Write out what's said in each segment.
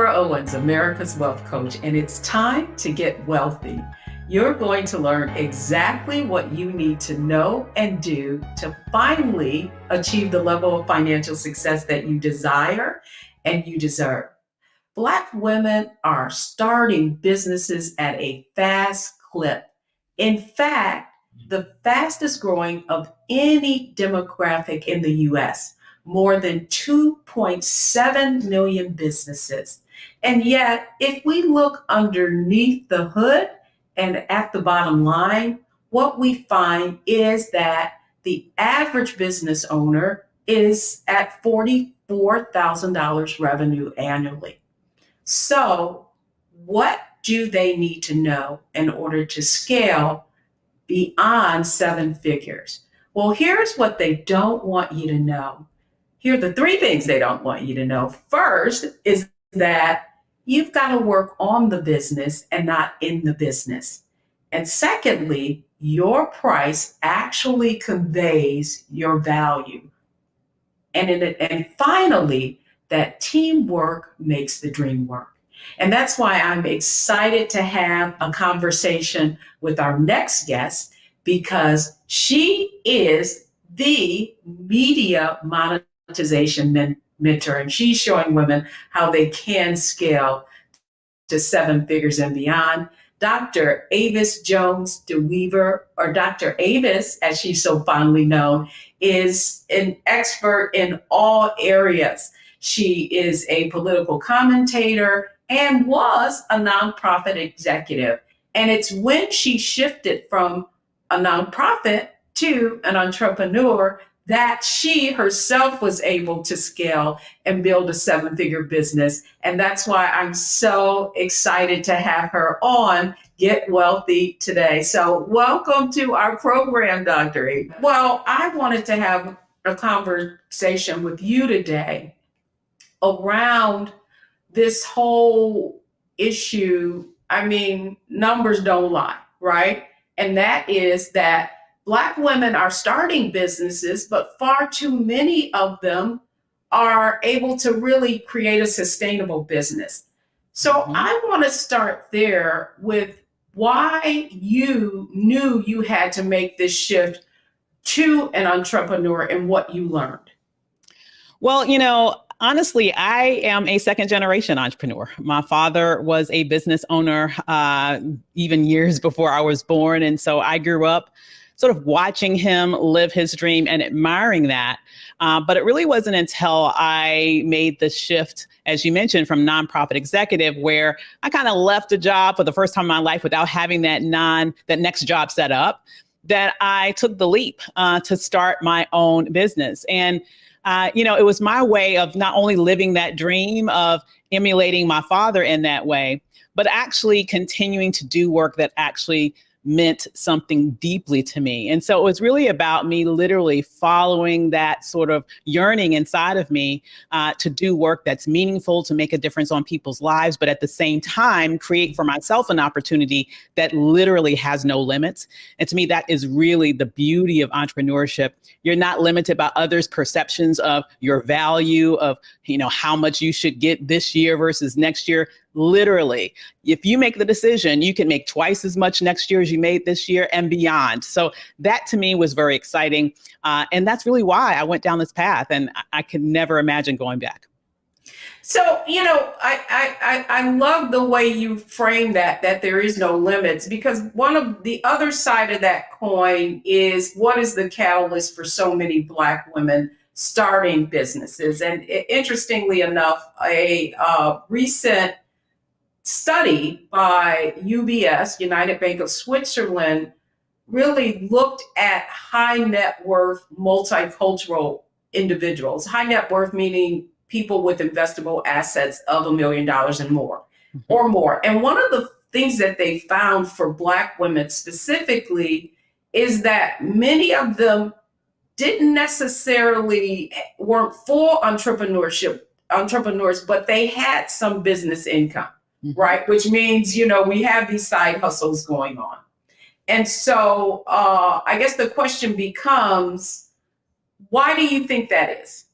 Deborah Owens, America's Wealth Coach, and it's time to get wealthy. You're going to learn exactly what you need to know and do to finally achieve the level of financial success that you desire and you deserve. Black women are starting businesses at a fast clip. In fact, the fastest growing of any demographic in the US, more than 2.7 million businesses. And yet, if we look underneath the hood and at the bottom line, what we find is that the average business owner is at $44,000 revenue annually. So, what do they need to know in order to scale beyond seven figures? Well, here's what they don't want you to know. Here are the three things they don't want you to know. First is that you've got to work on the business and not in the business. And secondly, your price actually conveys your value. And finally, that teamwork makes the dream work. And that's why I'm excited to have a conversation with our next guest, because she is the media monetization mentor, and she's showing women how they can scale to seven figures and beyond. Dr. Avis Jones DeWeaver, or Dr. Avis, as she's so fondly known, is an expert in all areas. She is a political commentator and was a nonprofit executive. And it's when she shifted from a nonprofit to an entrepreneur that she herself was able to scale and build a seven-figure business. And that's why I'm so excited to have her on Get Wealthy today. So welcome to our program, Dr. A. Well, I wanted to have a conversation with you today around this whole issue. I mean, numbers don't lie, right? And that is that Black women are starting businesses, but far too many of them are able to really create a sustainable business. So I want to start there with why you knew you had to make this shift to an entrepreneur and what you learned. Well, honestly, I am a second generation entrepreneur. My father was a business owner even years before I was born. And so I grew up sort of watching him live his dream and admiring that. But it really wasn't until I made the shift, as you mentioned, from nonprofit executive, where I kind of left a job for the first time in my life without having that next job set up, that I took the leap to start my own business. And it was my way of not only living that dream of emulating my father in that way, but actually continuing to do work that actually meant something deeply to me. And so it was really about me literally following that sort of yearning inside of me to do work that's meaningful, to make a difference on people's lives, but at the same time, create for myself an opportunity that literally has no limits. And to me, that is really the beauty of entrepreneurship. You're not limited by others' perceptions of your value, of, how much you should get this year versus next year. Literally, if you make the decision, you can make twice as much next year as you made this year and beyond. So that to me was very exciting. And that's really why I went down this path, and I could never imagine going back. So, I love the way you frame that there is no limits, because one of the other side of that coin is what is the catalyst for so many Black women starting businesses. And interestingly enough, a recent study by UBS, United Bank of Switzerland, really looked at high net worth multicultural individuals. High net worth meaning people with investable assets of $1 million and more or more. And one of the things that they found for Black women specifically is that many of them didn't necessarily weren't full entrepreneurs, but they had some business income, right? Which means, we have these side hustles going on. And so I guess the question becomes, why do you think that is?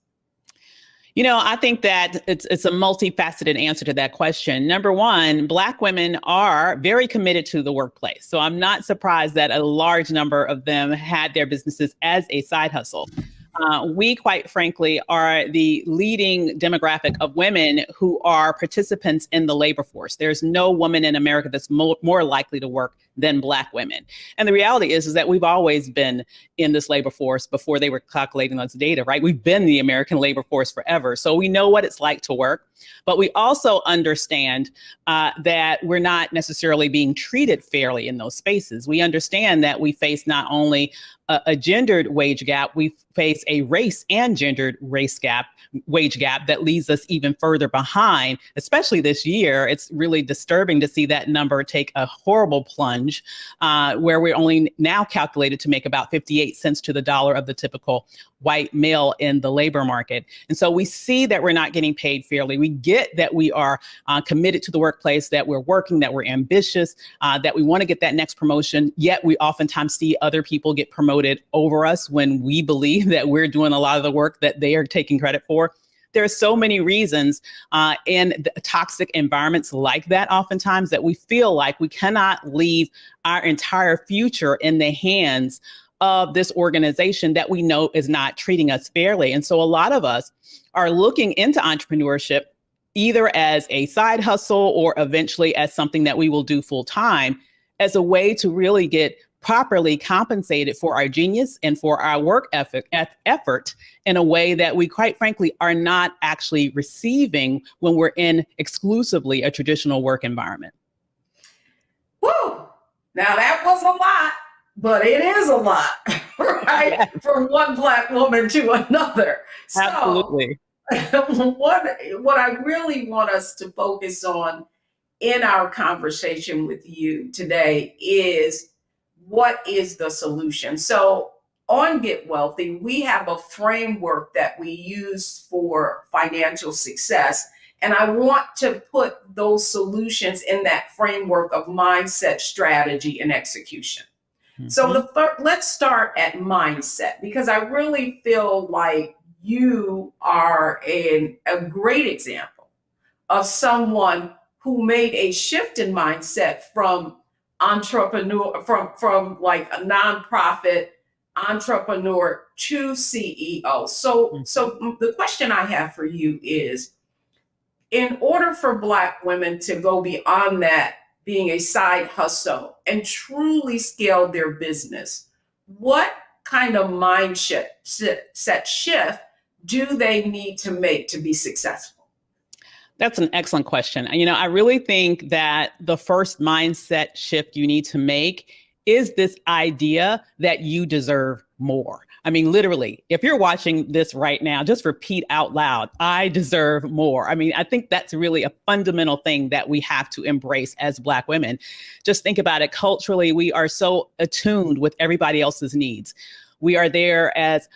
I think that it's a multifaceted answer to that question. Number one, Black women are very committed to the workplace. So I'm not surprised that a large number of them had their businesses as a side hustle. We, quite frankly, are the leading demographic of women who are participants in the labor force. There's no woman in America that's more likely to work than Black women. And the reality is that we've always been in this labor force before they were calculating this data, right? We've been the American labor force forever. So we know what it's like to work. But we also understand that we're not necessarily being treated fairly in those spaces. We understand that we face not only a gendered wage gap, we face a race and gendered wage gap that leaves us even further behind, especially this year. It's really disturbing to see that number take a horrible plunge, where we're only now calculated to make about 58 cents to the dollar of the typical white male in the labor market. And so we see that we're not getting paid fairly. We get that we are committed to the workplace, that we're working, that we're ambitious, that we want to get that next promotion, yet we oftentimes see other people get promoted over us when we believe that we're doing a lot of the work that they are taking credit for. There are so many reasons in the toxic environments like that, oftentimes, that we feel like we cannot leave our entire future in the hands of this organization that we know is not treating us fairly. And so a lot of us are looking into entrepreneurship either as a side hustle or eventually as something that we will do full time, as a way to really get properly compensated for our genius and for our work effort in a way that we, quite frankly, are not actually receiving when we're in exclusively a traditional work environment. Woo! Now that was a lot, but it is a lot, right? Yes. From one Black woman to another. Absolutely. So what I really want us to focus on in our conversation with you today is, what is the solution? So on Get Wealthy, we have a framework that we use for financial success. And I want to put those solutions in that framework of mindset, strategy, and execution. Mm-hmm. So let's start at mindset, because I really feel like you are a great example of someone who made a shift in mindset from entrepreneur, from like a nonprofit entrepreneur to CEO. So the question I have for you is, in order for Black women to go beyond that, being a side hustle, and truly scale their business, what kind of mindset shift do they need to make to be successful? That's an excellent question. I really think that the first mindset shift you need to make is this idea that you deserve more. I mean, literally, if you're watching this right now, just repeat out loud, I deserve more. I mean, I think that's really a fundamental thing that we have to embrace as Black women. Just think about it. Culturally, we are so attuned with everybody else's needs. We are there as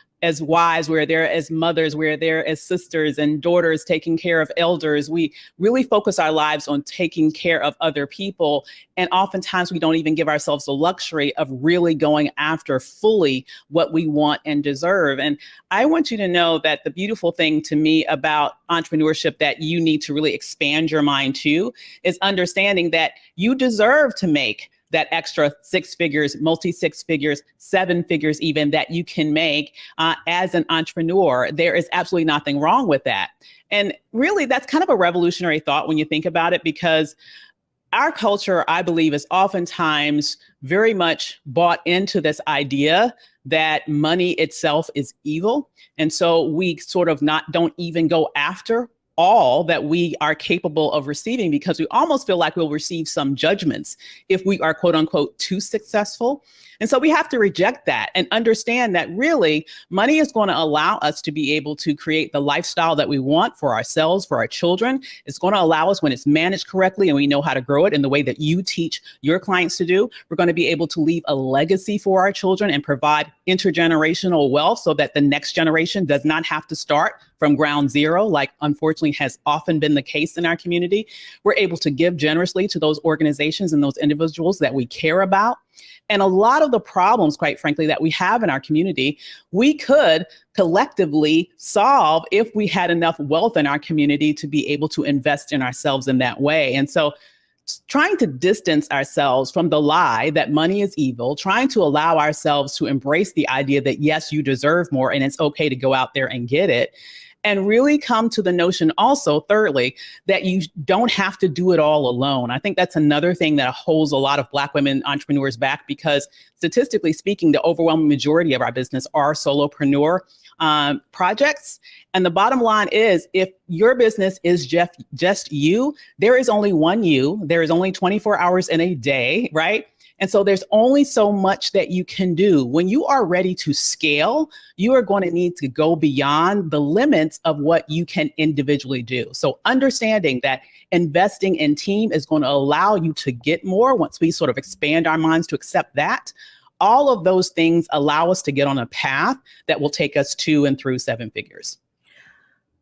wives, we're there as mothers, we're there as sisters and daughters, taking care of elders. We really focus our lives on taking care of other people. And oftentimes we don't even give ourselves the luxury of really going after fully what we want and deserve. And I want you to know that the beautiful thing to me about entrepreneurship that you need to really expand your mind to is understanding that you deserve to make that extra 6 figures, multi-6 figures, 7 figures even, that you can make as an entrepreneur. There is absolutely nothing wrong with that. And really, that's kind of a revolutionary thought when you think about it, because our culture, I believe, is oftentimes very much bought into this idea that money itself is evil. And so we sort of don't even go after all that we are capable of receiving, because we almost feel like we'll receive some judgments if we are, quote unquote, too successful. And so we have to reject that and understand that really money is going to allow us to be able to create the lifestyle that we want for ourselves, for our children. It's going to allow us, when it's managed correctly and we know how to grow it in the way that you teach your clients to do, we're going to be able to leave a legacy for our children and provide intergenerational wealth so that the next generation does not have to start from ground zero, like unfortunately unfortunately has often been the case in our community. We're able to give generously to those organizations and those individuals that we care about. And a lot of the problems, quite frankly, that we have in our community, we could collectively solve if we had enough wealth in our community to be able to invest in ourselves in that way. And so trying to distance ourselves from the lie that money is evil, trying to allow ourselves to embrace the idea that, yes, you deserve more and it's okay to go out there and get it. And really come to the notion also, thirdly, that you don't have to do it all alone. I think that's another thing that holds a lot of Black women entrepreneurs back, because statistically speaking, the overwhelming majority of our business are solopreneur projects. And the bottom line is, if your business is just you, there is only one you. There is only 24 hours in a day, right? And so there's only so much that you can do. When you are ready to scale, you are going to need to go beyond the limits of what you can individually do. So understanding that investing in team is going to allow you to get more once we sort of expand our minds to accept that. All of those things allow us to get on a path that will take us to and through seven figures.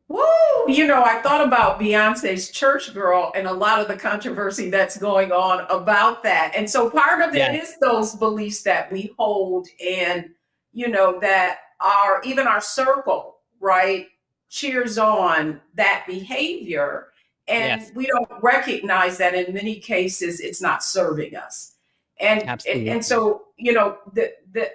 Woo! I thought about Beyonce's Church Girl and a lot of the controversy that's going on about that. And so part of it is those beliefs that we hold, and, that even our circle, right, cheers on that behavior. And we don't recognize that in many cases it's not serving us. And so,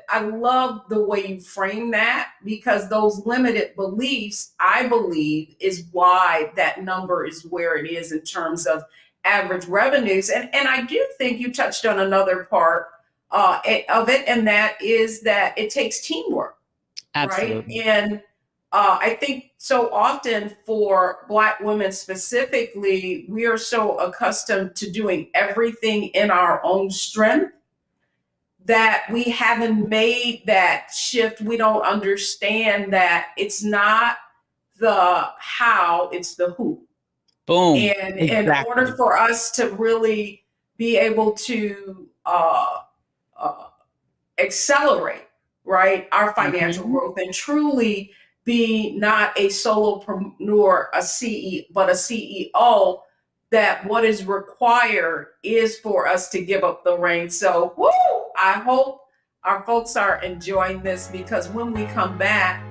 I love the way you frame that, because those limited beliefs, I believe, is why that number is where it is in terms of average revenues. And I do think you touched on another part of it, and that is that it takes teamwork. Absolutely. Right? And I think so often for Black women specifically, we are so accustomed to doing everything in our own strength that we haven't made that shift. We don't understand that it's not the how, it's the who. Boom. And in order for us to really be able to accelerate, right, our financial growth and truly be not a solopreneur, but a CEO, that what is required is for us to give up the reins. So, I hope our folks are enjoying this, because when we come back,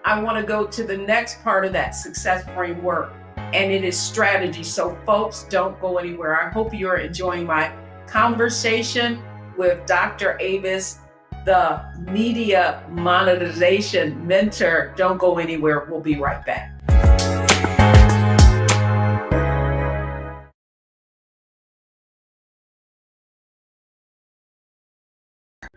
I want to go to the next part of that success framework, and it is strategy. So folks, don't go anywhere. I hope you're enjoying my conversation with Dr. Avis, the media monetization mentor. Don't go anywhere. We'll be right back.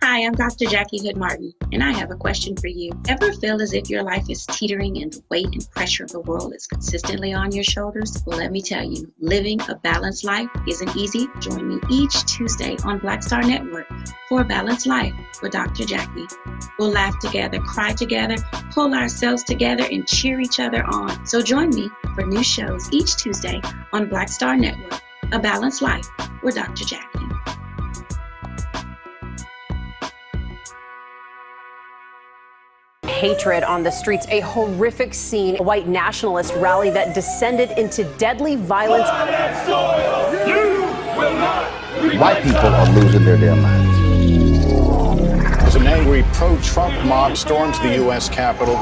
Hi, I'm Dr. Jackie Hood Martin, and I have a question for you. Ever feel as if your life is teetering and the weight and pressure of the world is consistently on your shoulders? Well, let me tell you, living a balanced life isn't easy. Join me each Tuesday on Black Star Network for A Balanced Life with Dr. Jackie. We'll laugh together, cry together, pull ourselves together, and cheer each other on. So join me for new shows each Tuesday on Black Star Network, A Balanced Life with Dr. Jackie. Hatred on the streets, a horrific scene, a white nationalist rally that descended into deadly violence. White people are losing their damn minds. As an angry pro-Trump mob storms the U.S. Capitol,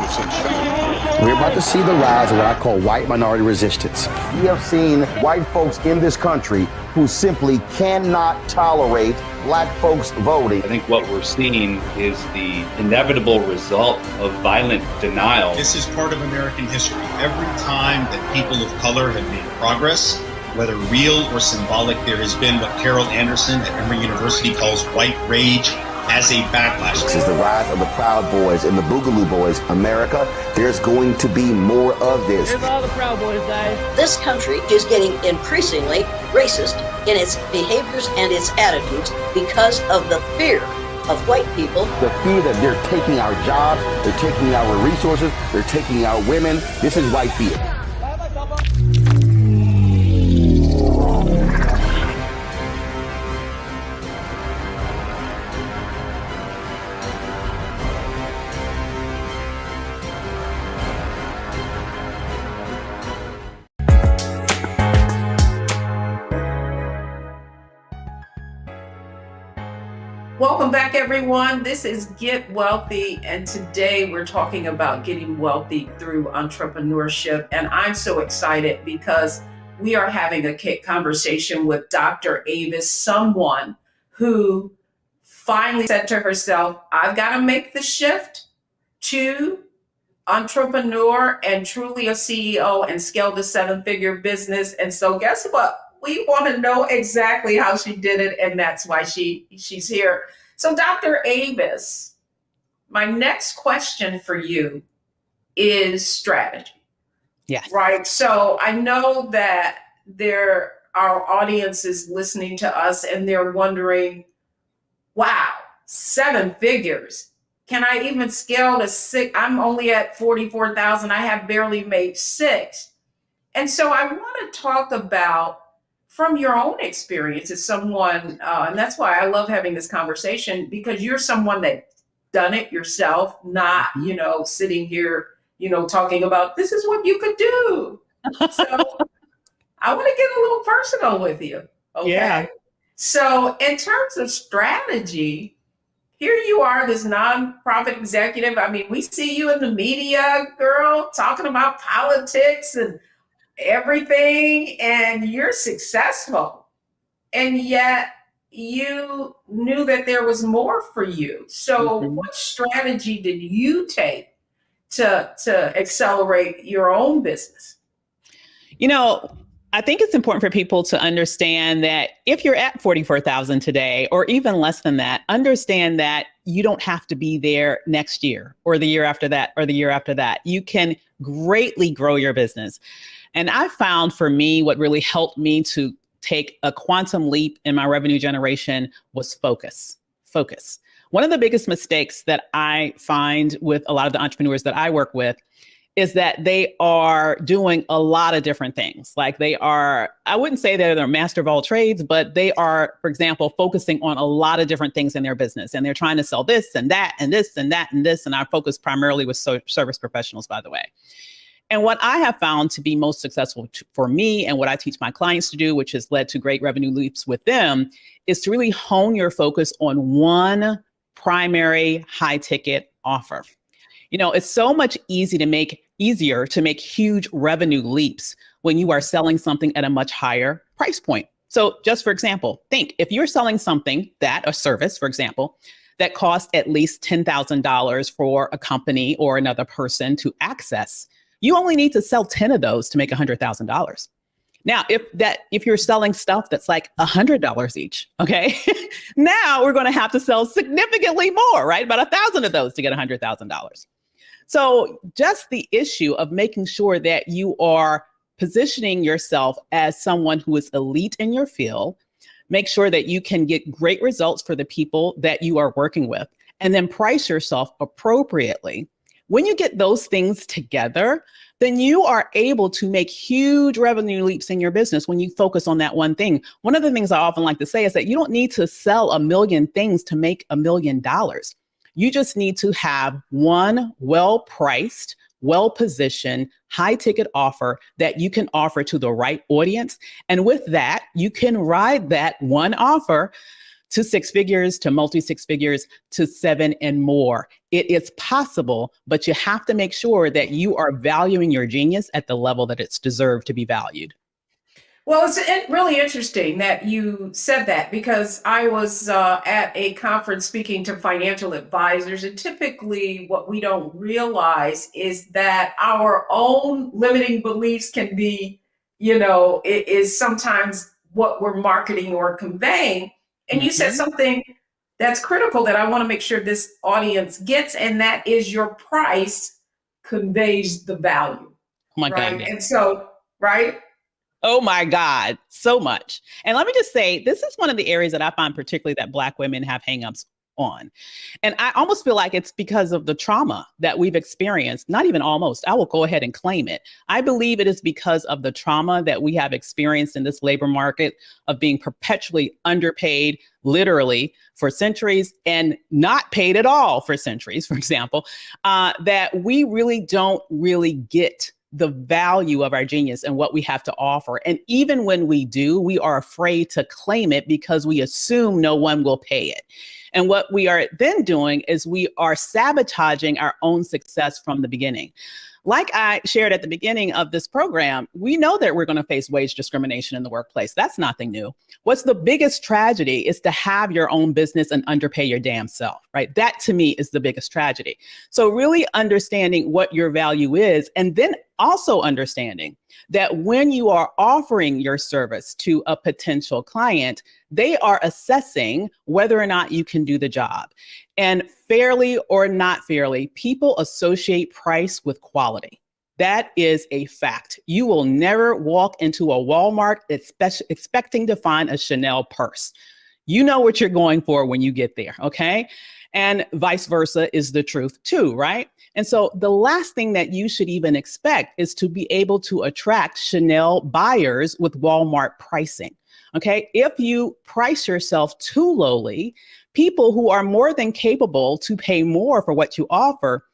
we're about to see the rise of what I call white minority resistance. We have seen white folks in this country who simply cannot tolerate Black folks voting. I think what we're seeing is the inevitable result of violent denial. This is part of American history. Every time that people of color have made progress, whether real or symbolic, there has been what Carol Anderson at Emory University calls white rage as a backlash. This is the rise of the Proud Boys and the Boogaloo Boys. America, there's going to be more of this. Here's all the Proud Boys, guys. This country is getting increasingly racist in its behaviors and its attitudes because of the fear of white people. The fear that they're taking our jobs, they're taking our resources, they're taking our women. This is white fear. Welcome back, everyone. This is Get Wealthy, and today we're talking about getting wealthy through entrepreneurship. And I'm so excited because we are having a conversation with Dr. Avis, someone who finally said to herself, I've got to make the shift to entrepreneur and truly a CEO and scale the seven-figure business. And so guess what? We want to know exactly how she did it, and that's why she's here. So Dr. Avis, my next question for you is strategy. Yes. Right. So I know that our audience is listening to us and they're wondering, wow, seven figures. Can I even scale to six? I'm only at 44,000. I have barely made six. And so I want to talk about from your own experience as someone, and that's why I love having this conversation, because you're someone that's done it yourself, not, sitting here, talking about this is what you could do. So I want to get a little personal with you. Okay. Yeah. So in terms of strategy, here you are, this nonprofit executive. I mean, we see you in the media, girl, talking about politics and everything, and you're successful. And yet you knew that there was more for you. So what strategy did you take to accelerate your own business? I think it's important for people to understand that if you're at 44,000 today, or even less than that, understand that you don't have to be there next year or the year after that or the year after that. You can greatly grow your business. And I found for me, what really helped me to take a quantum leap in my revenue generation was focus. Focus. One of the biggest mistakes that I find with a lot of the entrepreneurs that I work with is that they are doing a lot of different things. Like I wouldn't say they're the master of all trades, but they are, for example, focusing on a lot of different things in their business. And they're trying to sell this and that and this and that and this. And I focus primarily with service professionals, by the way. And what I have found to be most successful for me and what I teach my clients to do, which has led to great revenue leaps with them, is to really hone your focus on one primary high ticket offer. It's so much easier to make huge revenue leaps when you are selling something at a much higher price point. So just for example, think if you're selling something a service, for example, that costs at least $10,000 for a company or another person to access, you only need to sell 10 of those to make $100,000. Now, if you're selling stuff that's like $100 each, okay, now we're going to have to sell significantly more, right? About 1,000 of those to get $100,000. So just the issue of making sure that you are positioning yourself as someone who is elite in your field, make sure that you can get great results for the people that you are working with, and then price yourself appropriately. When you get those things together, then you are able to make huge revenue leaps in your business when you focus on that one thing. One of the things I often like to say is that you don't need to sell 1 million things to make $1 million. You just need to have one well-priced, well-positioned, high-ticket offer that you can offer to the right audience. And with that, you can ride that one offer to six figures, to multi-six figures, to seven and more. It is possible, but you have to make sure that you are valuing your genius at the level that it's deserved to be valued. Well, it's really interesting that you said that, because I was at a conference speaking to financial advisors, and typically what we don't realize is that our own limiting beliefs can be, it is sometimes what we're marketing or conveying. And you said something that's critical that I want to make sure this audience gets, and that is your price conveys the value. Oh my right? God. And so, right? Oh my God, so much. And let me just say, this is one of the areas that I find particularly that Black women have hangups on. And I almost feel like it's because of the trauma that we've experienced. Not even almost, I will go ahead and claim it. I believe it is because of the trauma that we have experienced in this labor market of being perpetually underpaid, literally, for centuries, and not paid at all for centuries, for example, that we really don't really get the value of our genius and what we have to offer. And even when we do, we are afraid to claim it because we assume no one will pay it. And what we are then doing is we are sabotaging our own success from the beginning. Like I shared at the beginning of this program, we know that we're going to face wage discrimination in the workplace. That's nothing new. What's the biggest tragedy is to have your own business and underpay your damn self, right? That to me is the biggest tragedy. So really understanding what your value is, and then also understanding that when you are offering your service to a potential client, they are assessing whether or not you can do the job. And fairly or not fairly, people associate price with quality. That is a fact. You will never walk into a Walmart expecting to find a Chanel purse. You know what you're going for when you get there, okay? And vice versa is the truth too, right? And so the last thing that you should even expect is to be able to attract Chanel buyers with Walmart pricing. Okay, if you price yourself too lowly, people who are more than capable to pay more for what you offer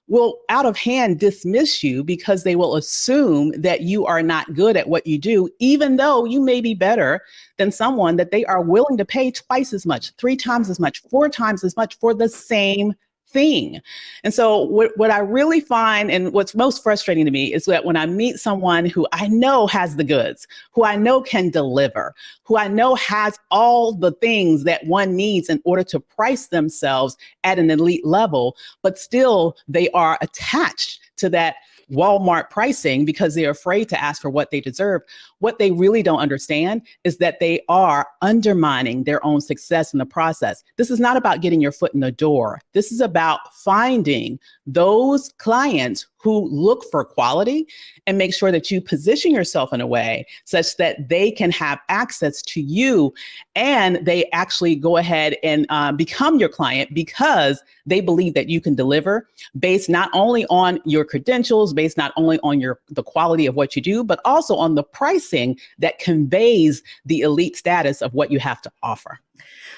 will out of hand dismiss you because they will assume that you are not good at what you do, even though you may be better than someone that they are willing to pay twice as much, 3 times as much, 4 times as much for the same thing. And so what I really find, and what's most frustrating to me, is that when I meet someone who I know has the goods, who I know can deliver, who I know has all the things that one needs in order to price themselves at an elite level, but still they are attached to that Walmart pricing because they're afraid to ask for what they deserve. What they really don't understand is that they are undermining their own success in the process. This is not about getting your foot in the door. This is about finding those clients who look for quality and make sure that you position yourself in a way such that they can have access to you and they actually go ahead and become your client because they believe that you can deliver based not only on your credentials, based not only on the quality of what you do, but also on the pricing that conveys the elite status of what you have to offer.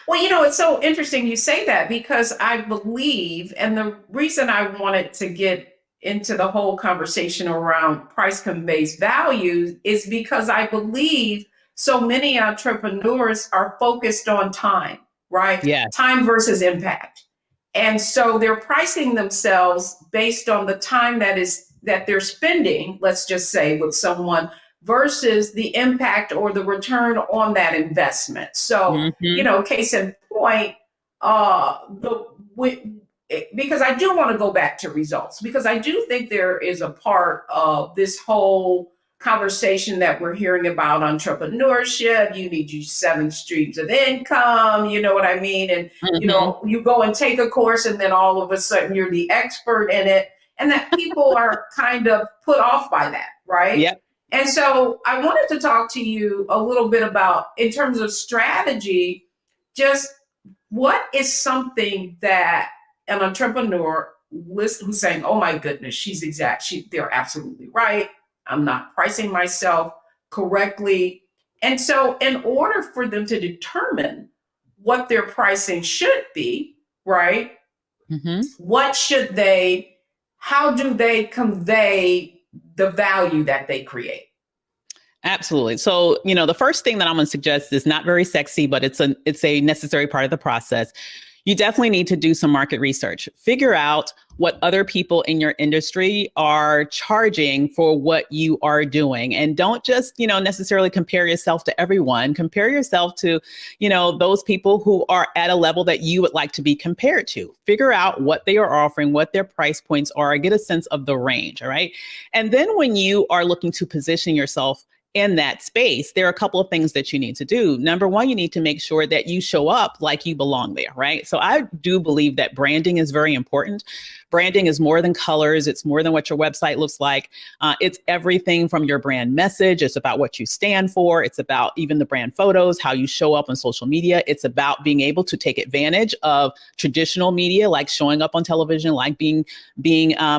Well, you know, it's so interesting you say that because I believe, and the reason I wanted to get into the whole conversation around price conveys value is because I believe so many entrepreneurs are focused on time, right? Yes. Time versus impact. And so they're pricing themselves based on the time that they're spending, let's just say, with someone versus the impact or the return on that investment. So, you know, case in point, because I do want to go back to results, because I do think there is a part of this whole conversation that we're hearing about entrepreneurship. You need your 7 streams of income, you know what I mean? And, you know, you go and take a course and then all of a sudden you're the expert in it. And that people are kind of put off by that, right? Yep. And so I wanted to talk to you a little bit about, in terms of strategy, just what is something that an entrepreneur who's saying, oh my goodness, they're absolutely right. I'm not pricing myself correctly. And so in order for them to determine what their pricing should be, right? How do they convey the value that they create? Absolutely. So, you know, the first thing that I'm going to suggest is not very sexy, but it's a necessary part of the process. You definitely need to do some market research. Figure out what other people in your industry are charging for what you are doing. And don't just, you know, necessarily compare yourself to everyone. Compare yourself to, you know, those people who are at a level that you would like to be compared to. Figure out what they are offering, what their price points are, get a sense of the range, all right? And then when you are looking to position yourself in that space, there are a couple of things that you need to do. Number one, you need to make sure that you show up like you belong there, right? So I do believe that branding is very important. Branding is more than colors. It's more than what your website looks like. It's everything from your brand message. It's about what you stand for. It's about even the brand photos, how you show up on social media. It's about being able to take advantage of traditional media, like showing up on television, like being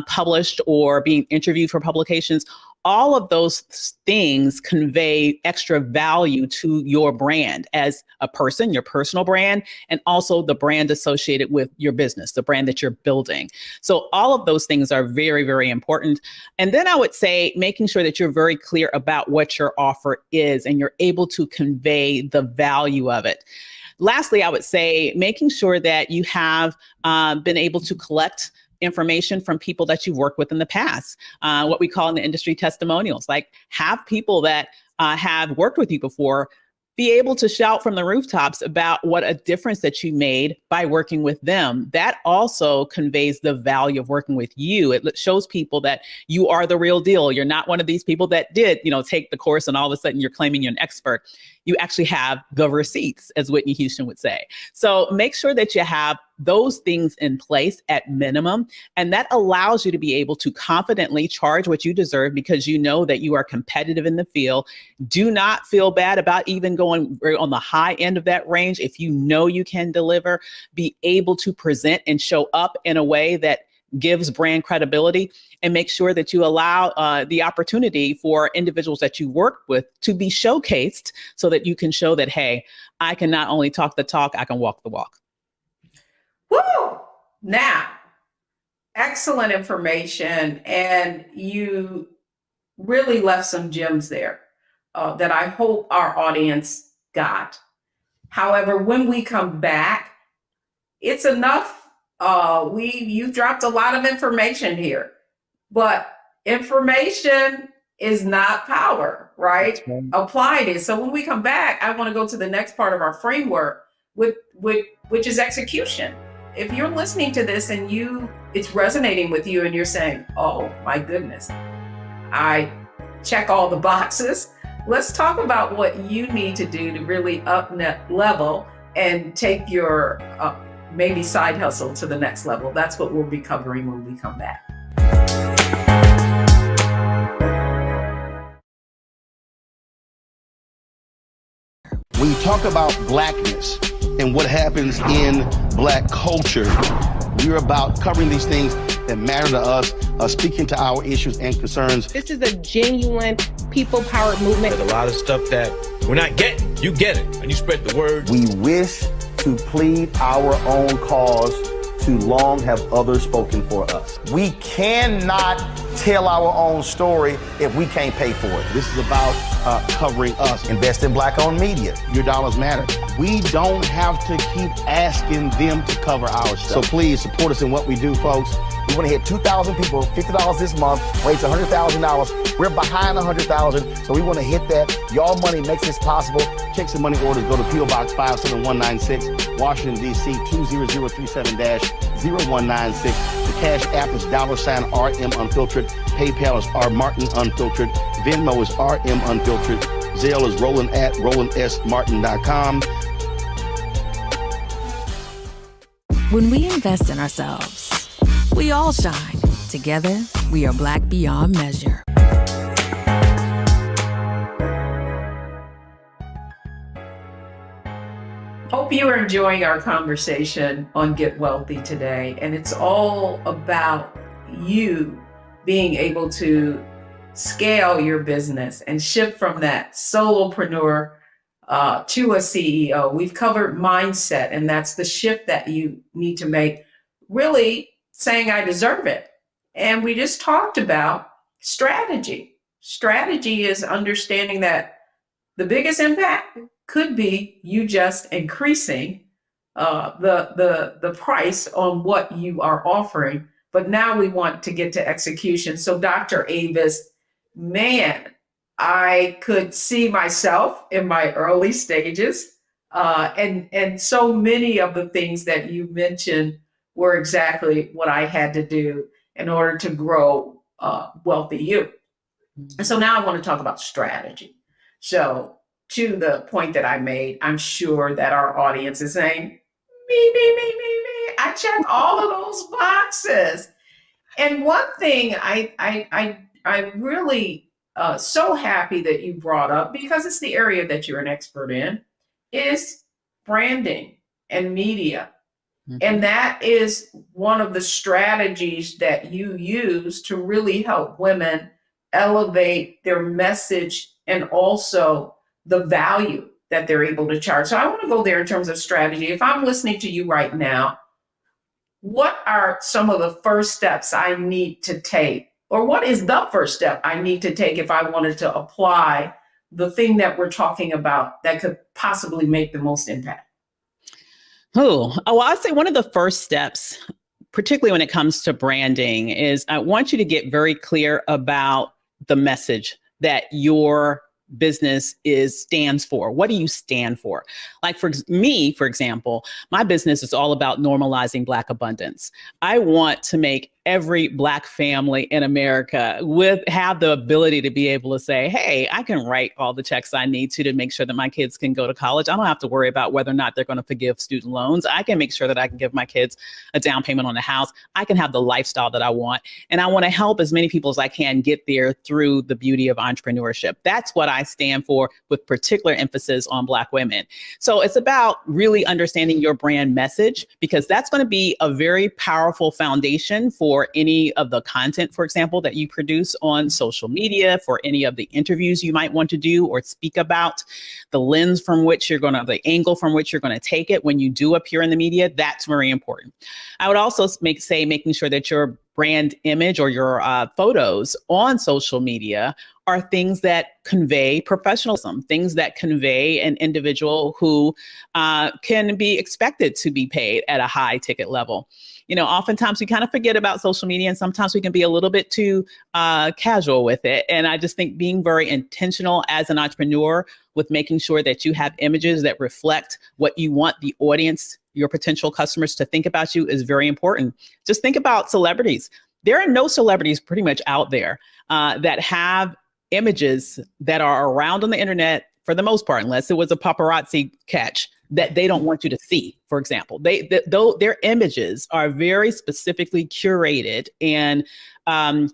published or being interviewed for publications. all of those things convey extra value to your brand as a person, your personal brand, and also the brand associated with your business, the brand that you're building. So all of those things are very, very important. And then I would say making sure that you're very clear about what your offer is and you're able to convey the value of it. Lastly, I would say making sure that you have been able to collect information from people that you've worked with in the past, what we call in the industry testimonials, like have people that have worked with you before be able to shout from the rooftops about what a difference that you made by working with them. That also conveys the value of working with you. It shows people that you are the real deal. You're not one of these people that did, take the course and all of a sudden you're claiming you're an expert. You actually have the receipts, as Whitney Houston would say. So make sure that you have those things in place at minimum. And that allows you to be able to confidently charge what you deserve because you know that you are competitive in the field. Do not feel bad about even going on the high end of that range. If you know you can deliver, be able to present and show up in a way that gives brand credibility, and make sure that you allow the opportunity for individuals that you work with to be showcased so that you can show that, hey, I can not only talk the talk, I can walk the walk. Woo! Now, excellent information. And you really left some gems there that I hope our audience got. However, when we come back, it's enough. You dropped a lot of information here, but information is not power, right? Applied is. So when we come back, I want to go to the next part of our framework, which is execution. If you're listening to this and it's resonating with you and you're saying, oh my goodness, I check all the boxes. Let's talk about what you need to do to really up level and take your maybe side hustle to the next level. That's what we'll be covering when we come back. When you talk about blackness and what happens in Black culture, we're about covering these things that matter to us, speaking to our issues and concerns. This is a genuine people-powered movement. There's a lot of stuff that we're not getting. You get it, and you spread the word. We wish to plead our own cause. Too long have others spoken for us. We cannot tell our own story if we can't pay for it. This is about covering us. Invest in Black-owned media. Your dollars matter. We don't have to keep asking them to cover our stuff. So please support us in what we do, folks. We want to hit 2,000 people, $50 this month, raise $100,000. We're behind 100,000, so we want to hit that. Y'all money makes this possible. Check some money orders. Go to P.O. Box 57196, Washington, D.C. 20037-0196. The Cash App is $RM Unfiltered. PayPal is R Martin Unfiltered. Venmo is RM Unfiltered. Zelle is Roland at RolandSMartin.com. When we invest in ourselves, we all shine. Together, we are Black beyond measure. Hope you are enjoying our conversation on Get Wealthy today. And it's all about you being able to scale your business and shift from that solopreneur to a CEO. We've covered mindset, and that's the shift that you need to make, really saying, I deserve it. And we just talked about strategy. Strategy is understanding that the biggest impact could be you just increasing the price on what you are offering. But now we want to get to execution. So Dr. Avis, man, I could see myself in my early stages. And so many of the things that you mentioned were exactly what I had to do in order to grow Wealthy You. And so now I want to talk about strategy. So to the point that I made, I'm sure that our audience is saying, me. I check all of those boxes. And one thing I'm really so happy that you brought up, because it's the area that you're an expert in, is branding and media. Mm-hmm. And that is one of the strategies that you use to really help women elevate their message and also the value that they're able to charge. So I want to go there in terms of strategy. If I'm listening to you right now, what are some of the first steps I need to take? Or what is the first step I need to take if I wanted to apply the thing that we're talking about that could possibly make the most impact? Well, I'd say one of the first steps, particularly when it comes to branding, is I want you to get very clear about the message that your business stands for. What do you stand for? Like for me, for example, my business is all about normalizing Black abundance. I want to make every Black family in America have the ability to be able to say, hey, I can write all the checks I need to make sure that my kids can go to college. I don't have to worry about whether or not they're going to forgive student loans. I can make sure that I can give my kids a down payment on the house. I can have the lifestyle that I want. And I want to help as many people as I can get there through the beauty of entrepreneurship. That's what I stand for, with particular emphasis on Black women. So it's about really understanding your brand message, because that's going to be a very powerful foundation for any of the content, for example, that you produce on social media, for any of the interviews you might want to do or speak about, the lens from which the angle from which you're going to take it when you do appear in the media. That's very important. I would also making sure that your brand image or your photos on social media are things that convey professionalism, things that convey an individual who can be expected to be paid at a high ticket level. Oftentimes we kind of forget about social media, and sometimes we can be a little bit too casual with it. And I just think being very intentional as an entrepreneur with making sure that you have images that reflect what you want the audience, your potential customers, to think about you is very important. Just think about celebrities. There are no celebrities pretty much out there that have images that are around on the internet, for the most part, unless it was a paparazzi catch, that they don't want you to see, for example. Their images are very specifically curated and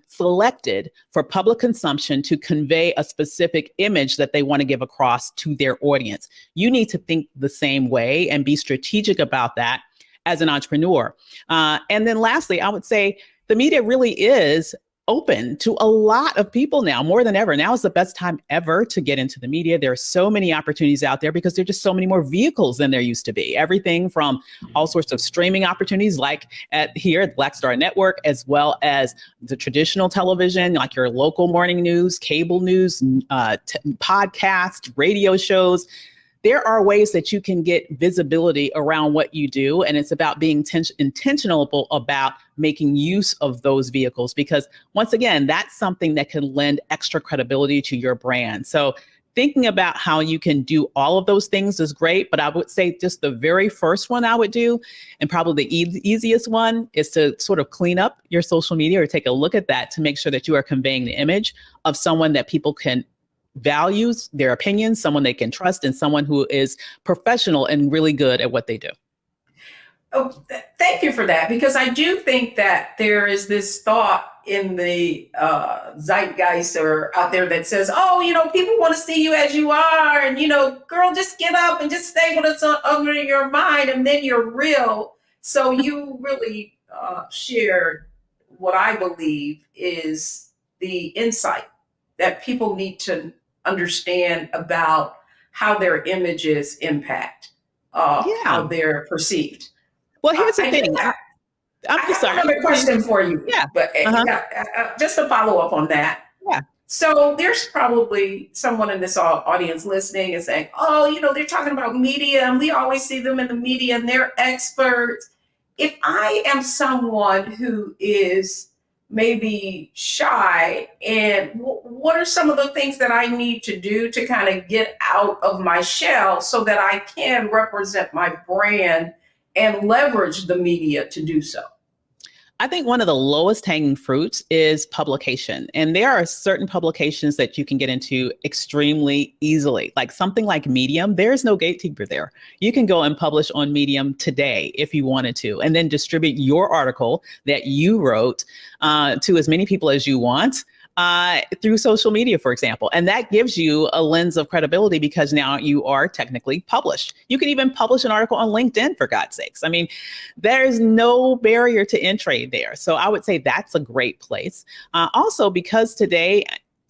selected for public consumption to convey a specific image that they want to give across to their audience. You need to think the same way and be strategic about that as an entrepreneur. And then lastly, I would say the media really is open to a lot of people now, more than ever. Now is the best time ever to get into the media. There are so many opportunities out there because there are just so many more vehicles than there used to be. Everything from all sorts of streaming opportunities like here at Black Star Network, as well as the traditional television, like your local morning news, cable news, podcast, radio shows. There are ways that you can get visibility around what you do. And it's about being intentional about making use of those vehicles, because once again, that's something that can lend extra credibility to your brand. So thinking about how you can do all of those things is great. But I would say just the very first one I would do, and probably the easiest one, is to sort of clean up your social media or take a look at that to make sure that you are conveying the image of someone that people can values their opinions, someone they can trust, and someone who is professional and really good at what they do. Oh, thank you for that, because I do think that there is this thought in the zeitgeist or out there that says, people want to see you as you are, and, girl, just get up and just say what's under your mind, and then you're real. So you really shared what I believe is the insight that people need to understand about how their images impact how they're perceived. Well, here's the thing. I'm just sorry. I have another question for you. Yeah. But just to follow up on that. Yeah. So there's probably someone in this audience listening and saying, they're talking about media, and we always see them in the media and they're experts. If I am someone who is maybe shy, and what are some of the things that I need to do to kind of get out of my shell so that I can represent my brand and leverage the media to do so? I think one of the lowest hanging fruits is publication. And there are certain publications that you can get into extremely easily, like something like Medium. There's no gatekeeper there. You can go and publish on Medium today if you wanted to, and then distribute your article that you wrote to as many people as you want. Through social media, for example. And that gives you a lens of credibility because now you are technically published. You can even publish an article on LinkedIn, for God's sakes. I mean, there's no barrier to entry there. So I would say that's a great place. Also, because today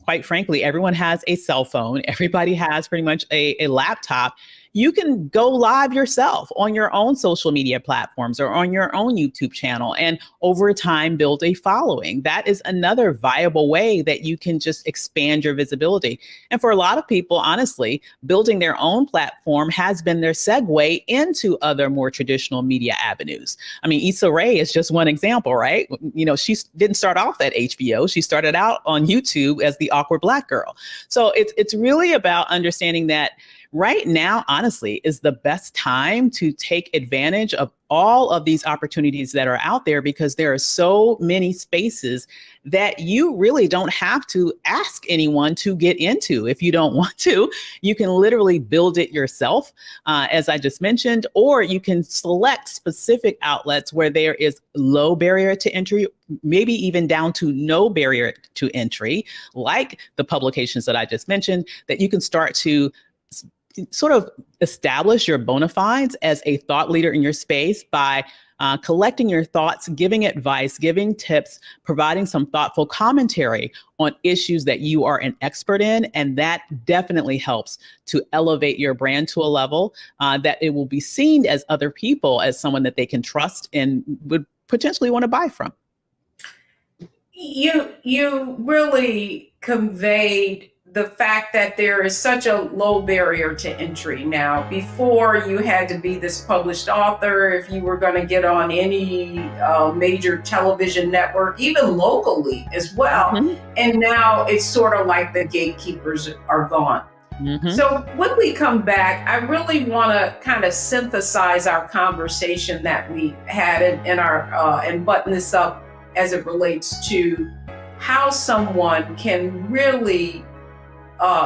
quite frankly, everyone has a cell phone. Everybody has pretty much a laptop. You can go live yourself on your own social media platforms or on your own YouTube channel and over time build a following. That is another viable way that you can just expand your visibility. And for a lot of people, honestly, building their own platform has been their segue into other more traditional media avenues. I mean, Issa Rae is just one example, right? You know, she didn't start off at HBO. She started out on YouTube as the awkward Black girl. So it's really about understanding that right now, honestly, is the best time to take advantage of all of these opportunities that are out there, because there are so many spaces that you really don't have to ask anyone to get into. If you don't want to, you can literally build it yourself, as I just mentioned, or you can select specific outlets where there is low barrier to entry, maybe even down to no barrier to entry, like the publications that I just mentioned, that you can start to sort of establish your bona fides as a thought leader in your space by collecting your thoughts, giving advice, giving tips, providing some thoughtful commentary on issues that you are an expert in. And that definitely helps to elevate your brand to a level that it will be seen as other people, as someone that they can trust and would potentially want to buy from. You really conveyed the fact that there is such a low barrier to entry now. Before, you had to be this published author if you were going to get on any major television network, even locally as well. Mm-hmm. And now it's sort of like the gatekeepers are gone. Mm-hmm. So when we come back, I really want to kind of synthesize our conversation that we had in our and button this up as it relates to how someone can really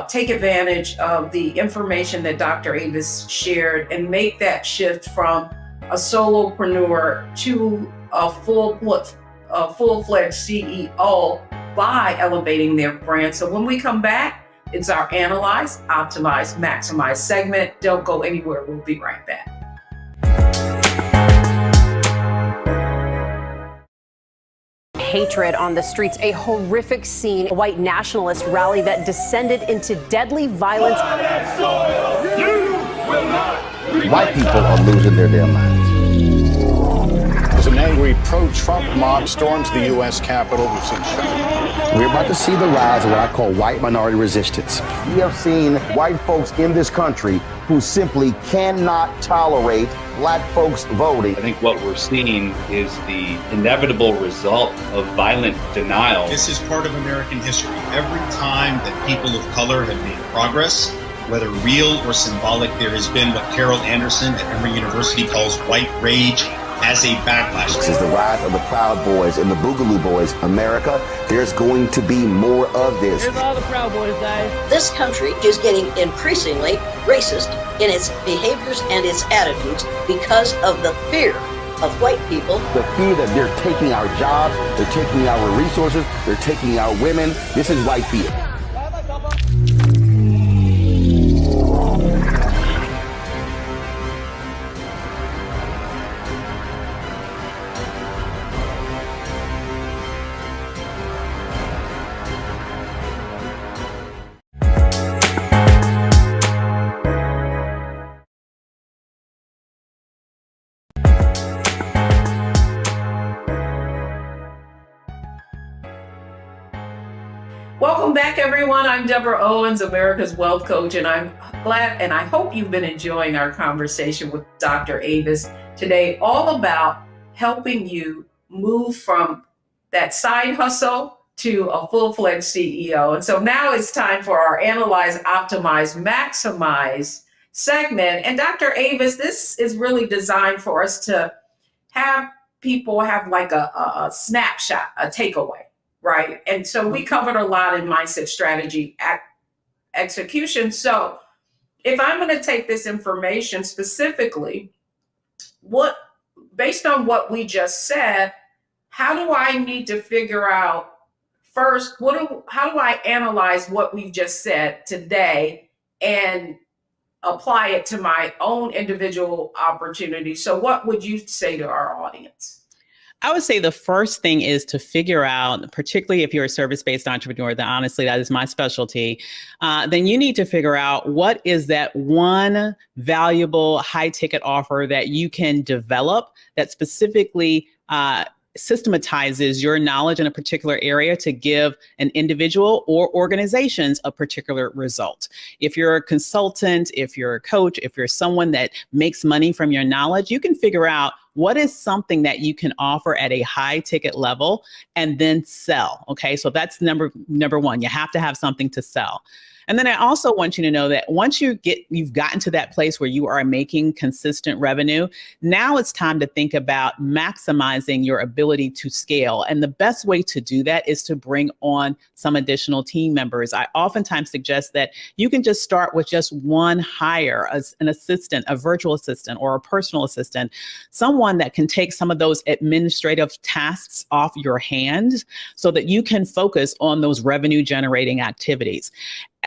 take advantage of the information that Dr. Avis shared and make that shift from a solopreneur to a full-fledged CEO by elevating their brand. So when we come back, it's our Analyze, Optimize, Maximize segment. Don't go anywhere. We'll be right back. Hatred on the streets, a horrific scene, a white nationalist rally that descended into deadly violence. White people are losing their damn minds. As an angry pro-Trump mob storms the U.S. Capitol, we've seen We're about to see the rise of what I call white minority resistance. We have seen white folks in this country who simply cannot tolerate Black folks voting. I think what we're seeing is the inevitable result of violent denial. This is part of American history. Every time that people of color have made progress, whether real or symbolic, there has been what Carol Anderson at Emory University calls white rage as a backlash. This is the rise of the Proud Boys and the Boogaloo Boys. America, there's going to be more of this. Here's all the Proud Boys, guys. This country is getting increasingly racist in its behaviors and its attitudes because of the fear of white people. The fear that they're taking our jobs, they're taking our resources, they're taking our women. This is white fear. Welcome back, everyone. I'm Deborah Owens, America's Wealth Coach, and I'm glad and I hope you've been enjoying our conversation with Dr. Avis today, all about helping you move from that side hustle to a full-fledged CEO. And so now it's time for our Analyze, Optimize, Maximize segment. And Dr. Avis, this is really designed for us to have people have like a snapshot, a takeaway. Right. And so we covered a lot in mindset, strategy, execution. So if I'm going to take this information specifically, based on what we just said, how do I need to figure out first, how do I analyze what we've just said today and apply it to my own individual opportunity? So what would you say to our audience? I would say the first thing is to figure out, particularly if you're a service-based entrepreneur, that honestly, that is my specialty, then you need to figure out what is that one valuable high-ticket offer that you can develop that specifically systematizes your knowledge in a particular area to give an individual or organizations a particular result. If you're a consultant, if you're a coach, if you're someone that makes money from your knowledge, you can figure out what is something that you can offer at a high ticket level and then sell. Okay, so that's number one. You have to have something to sell. And then I also want you to know that once you've gotten to that place where you are making consistent revenue, now it's time to think about maximizing your ability to scale. And the best way to do that is to bring on some additional team members. I oftentimes suggest that you can just start with just one hire, an assistant, a virtual assistant, or a personal assistant, someone that can take some of those administrative tasks off your hands so that you can focus on those revenue generating activities.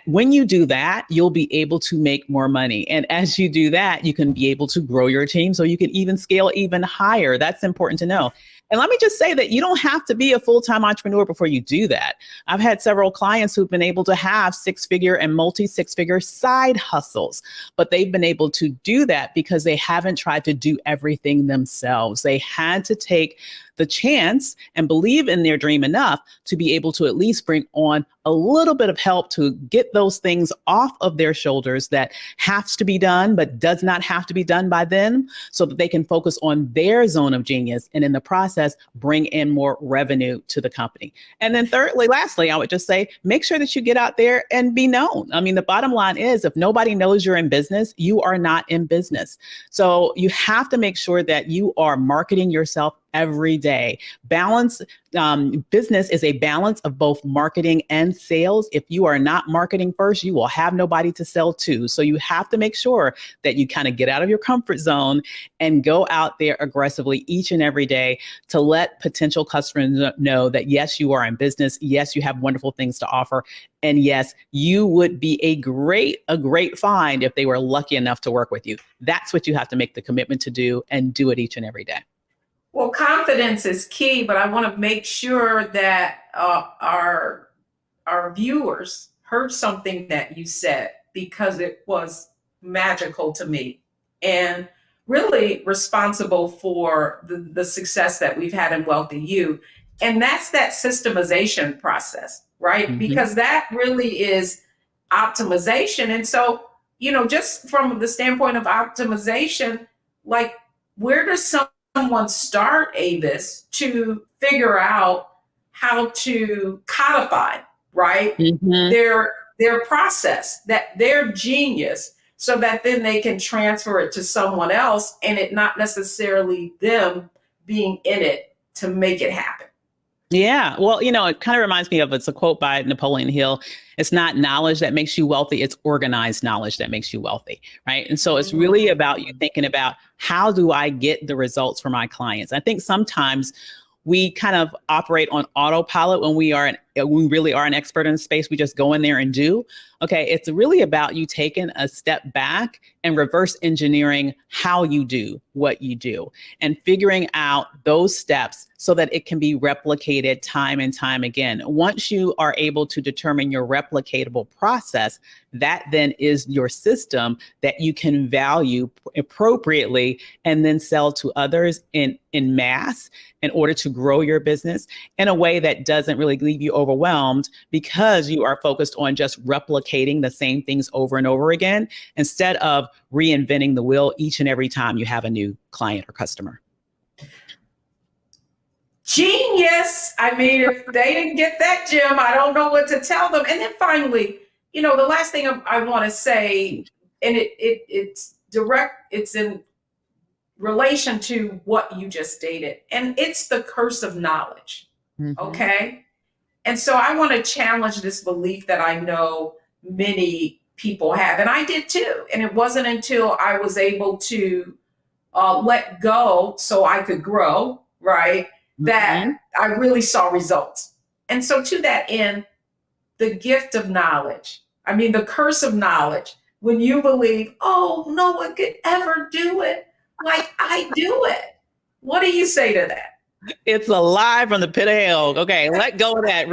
When you do that, you'll be able to make more money. And as you do that, you can be able to grow your team so you can even scale even higher. That's important to know. And let me just say that you don't have to be a full-time entrepreneur before you do that. I've had several clients who've been able to have six-figure and multi-six-figure side hustles, but they've been able to do that because they haven't tried to do everything themselves. They had to take the chance and believe in their dream enough to be able to at least bring on a little bit of help to get those things off of their shoulders that has to be done, but does not have to be done by them, so that they can focus on their zone of genius and in the process, bring in more revenue to the company. And then lastly, I would just say, make sure that you get out there and be known. I mean, the bottom line is if nobody knows you're in business, you are not in business. So you have to make sure that you are marketing yourself every day. Business is a balance of both marketing and sales. If you are not marketing first, you will have nobody to sell to. So you have to make sure that you kind of get out of your comfort zone and go out there aggressively each and every day to let potential customers know that yes, you are in business. Yes, you have wonderful things to offer. And yes, you would be a great find if they were lucky enough to work with you. That's what you have to make the commitment to do, and do it each and every day. Well, confidence is key, but I want to make sure that our viewers heard something that you said, because it was magical to me and really responsible for the success that we've had in Wealthy You. And that's that systemization process, right? Mm-hmm. Because that really is optimization. And so, just from the standpoint of optimization, like, where does someone start, Avis, to figure out how to codify, right? Mm-hmm. their process, that their genius, so that then they can transfer it to someone else, and it not necessarily them being in it to make it happen. Yeah. Well, it kind of reminds me of, it's a quote by Napoleon Hill. It's not knowledge that makes you wealthy. It's organized knowledge that makes you wealthy. Right. And so it's really about you thinking about, how do I get the results for my clients? I think sometimes we kind of operate on autopilot when we really are an expert in the space. We just go in there and do. Okay, it's really about you taking a step back and reverse engineering how you do what you do, and figuring out those steps so that it can be replicated time and time again. Once you are able to determine your replicatable process, that then is your system that you can value appropriately and then sell to others in mass in order to grow your business in a way that doesn't really leave you overwhelmed, because you are focused on just replicating the same things over and over again, instead of reinventing the wheel each and every time you have a new client or customer. Genius. I mean, if they didn't get that gem, I don't know what to tell them. And then finally, the last thing I want to say, and it's direct, it's in relation to what you just stated, and it's the curse of knowledge. Mm-hmm. Okay. And so I want to challenge this belief that I know many people have, and I did too. And it wasn't until I was able to let go so I could grow, right, that I really saw results. And so to that end, the gift of knowledge, the curse of knowledge, when you believe, oh, no one could ever do it like I do it. What do you say to that? It's a lie from the pit of hell. Okay, let go of that.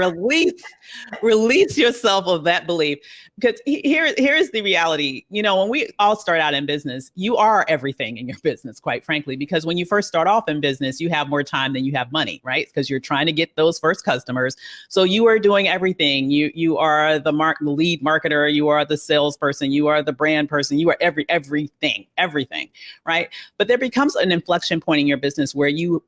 Release yourself of that belief. Because here's the reality. You know, when we all start out in business, you are everything in your business, quite frankly, because when you first start off in business, you have more time than you have money, right? Because you're trying to get those first customers. So you are doing everything. You are the lead marketer, you are the salesperson, you are the brand person, you are everything, right? But there becomes an inflection point in your business where you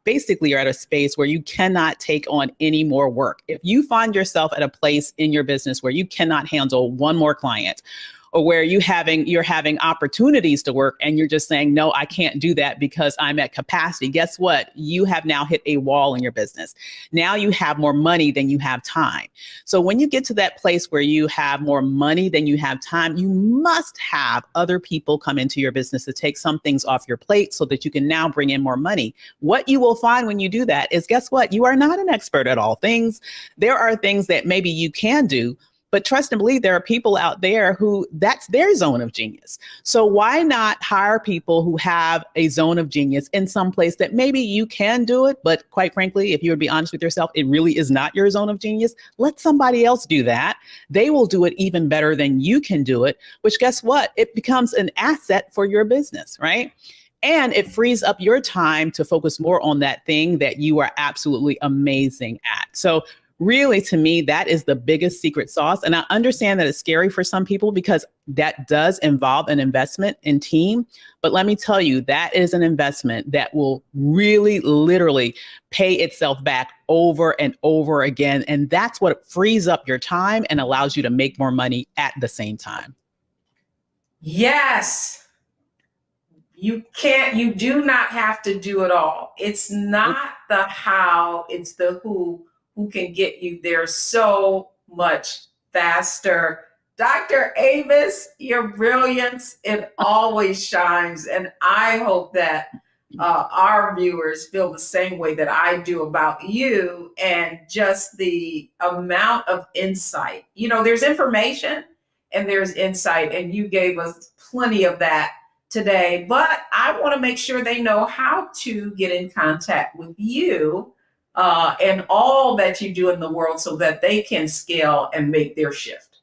basically you're at a space where you cannot take on any more work. If you find yourself at a place in your business where you cannot handle one more client, or where you're having opportunities to work and you're just saying, no, I can't do that because I'm at capacity. Guess what? You have now hit a wall in your business. Now you have more money than you have time. So when you get to that place where you have more money than you have time, you must have other people come into your business to take some things off your plate so that you can now bring in more money. What you will find when you do that is, guess what? You are not an expert at all things. There are things that maybe you can do, but trust and believe there are people out there who that's their zone of genius. So why not hire people who have a zone of genius in some place that maybe you can do it, but quite frankly, if you would be honest with yourself, it really is not your zone of genius. Let somebody else do that. They will do it even better than you can do it, which guess what? It becomes an asset for your business, right? And it frees up your time to focus more on that thing that you are absolutely amazing at. So really, to me, that is the biggest secret sauce. And I understand that it's scary for some people because that does involve an investment in team. But let me tell you, that is an investment that will really, literally pay itself back over and over again. And that's what frees up your time and allows you to make more money at the same time. Yes. You do not have to do it all. It's not the how, it's the who can get you there so much faster. Dr. Avis, your brilliance, it always shines. And I hope that our viewers feel the same way that I do about you and just the amount of insight. You know, there's information and there's insight, and you gave us plenty of that today. But I want to make sure they know how to get in contact with you and all that you do in the world so that they can scale and make their shift.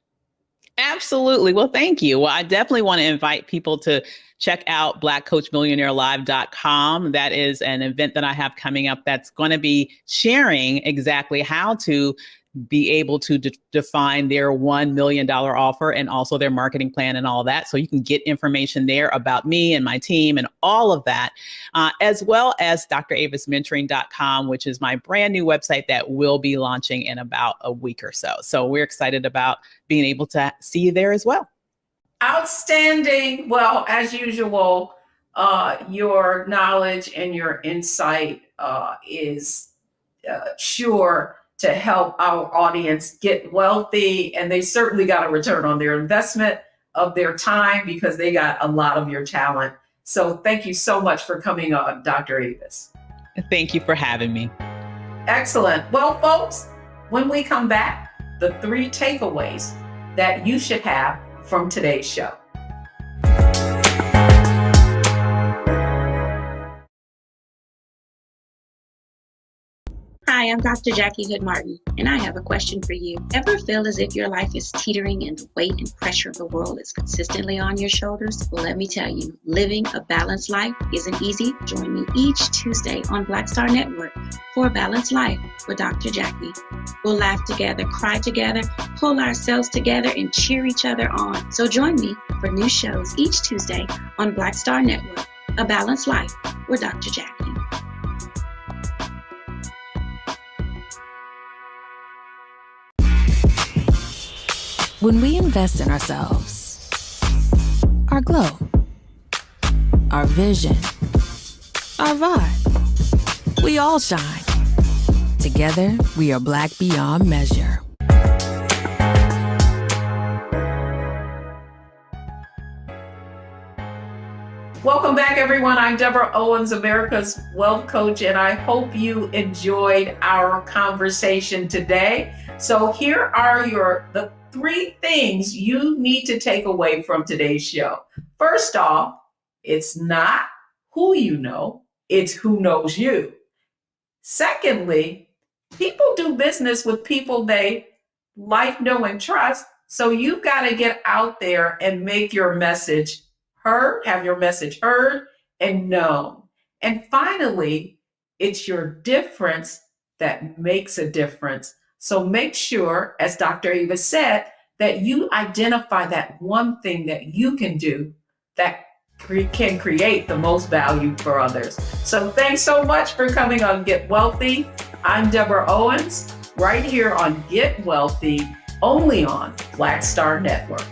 Absolutely. Well, thank you. Well, I definitely want to invite people to check out blackcoachmillionairelive.com. That is an event that I have coming up that's going to be sharing exactly how to be able to define their $1 million offer and also their marketing plan and all that. So you can get information there about me and my team and all of that, as well as dravismentoring.com, which is my brand new website that will be launching in about a week or so. So we're excited about being able to see you there as well. Outstanding. Well, as usual, your knowledge and your insight is sure to help our audience get wealthy, and they certainly got a return on their investment of their time because they got a lot of your talent. So thank you so much for coming on, Dr. Avis. Thank you for having me. Excellent. Well, folks, when we come back, the 3 takeaways that you should have from today's show. Hi, I'm Dr. Jackie Hood Martin, and I have a question for you. Ever feel as if your life is teetering and the weight and pressure of the world is consistently on your shoulders? Well, let me tell you, living a balanced life isn't easy. Join me each Tuesday on Black Star Network for A Balanced Life with Dr. Jackie. We'll laugh together, cry together, pull ourselves together, and cheer each other on. So join me for new shows each Tuesday on Black Star Network, A Balanced Life with Dr. Jackie. When we invest in ourselves, our glow, our vision, our vibe, we all shine. Together, we are Black beyond measure. Welcome back, everyone. I'm Deborah Owens, America's Wealth Coach, and I hope you enjoyed our conversation today. So here are the 3 things you need to take away from today's show. First off, it's not who you know, it's who knows you. Secondly, people do business with people they like, know, and trust. So you've got to get out there and make your message heard, have your message heard and known. And finally, it's your difference that makes a difference. So make sure, as Dr. Avis said, that you identify that one thing that you can do that can create the most value for others. So thanks so much for coming on Get Wealthy. I'm Deborah Owens, right here on Get Wealthy, only on Black Star Network.